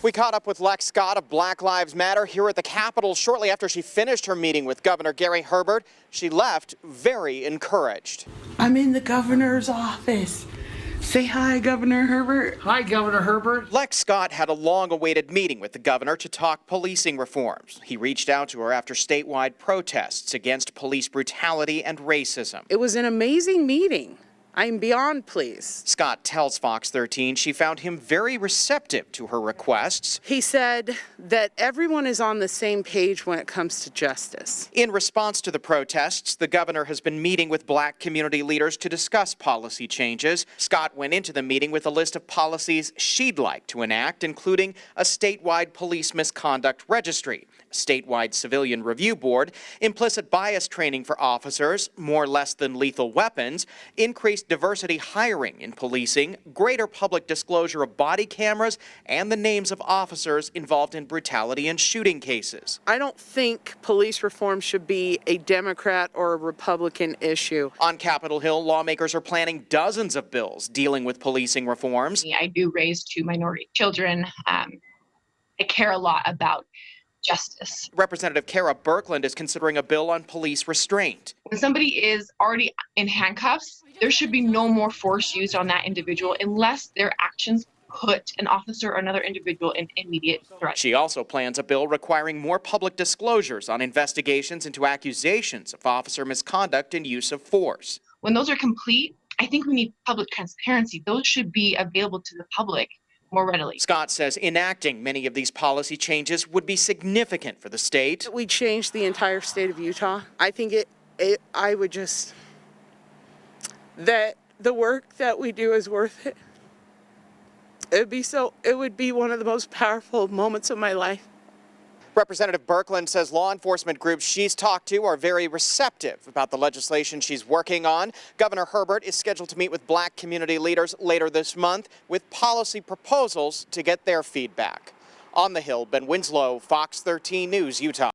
We caught up with Lex Scott of Black Lives Matter here at the Capitol shortly after she finished her meeting with Governor Gary Herbert. She left very encouraged. I'm in the governor's office. Say hi, Governor Herbert. Hi, Governor Herbert. Lex Scott had a long-awaited meeting with the governor to talk policing reforms. He reached out to her after statewide protests against police brutality and racism. It was an amazing meeting. I'm beyond pleased. Scott tells Fox 13 she found him very receptive to her requests. He said that everyone is on the same page when it comes to justice. In response to the protests, the governor has been meeting with black community leaders to discuss policy changes. Scott went into the meeting with a list of policies she'd like to enact, including a statewide police misconduct registry, a statewide civilian review board, implicit bias training for officers, more less than lethal weapons, increased diversity hiring in policing, greater public disclosure of body cameras, and the names of officers involved in brutality and shooting cases. I don't think police reform should be a Democrat or a Republican issue. On Capitol Hill, lawmakers are planning dozens of bills dealing with policing reforms. I do raise two minority children. I care a lot about justice. Representative Kara Birkeland is considering a bill on police restraint. When somebody is already in handcuffs, there should be no more force used on that individual unless their actions put an officer or another individual in immediate threat. She also plans a bill requiring more public disclosures on investigations into accusations of officer misconduct and use of force. When those are complete, I think we need public transparency. Those should be available to the public more readily. Scott says enacting many of these policy changes would be significant for the state. We changed the entire state of Utah. I think I would just, that the work that we do is worth it. It would be one of the most powerful moments of my life. Representative Birkeland says law enforcement groups she's talked to are very receptive about the legislation she's working on. Governor Herbert is scheduled to meet with black community leaders later this month with policy proposals to get their feedback. On the Hill, Ben Winslow, Fox 13 News, Utah.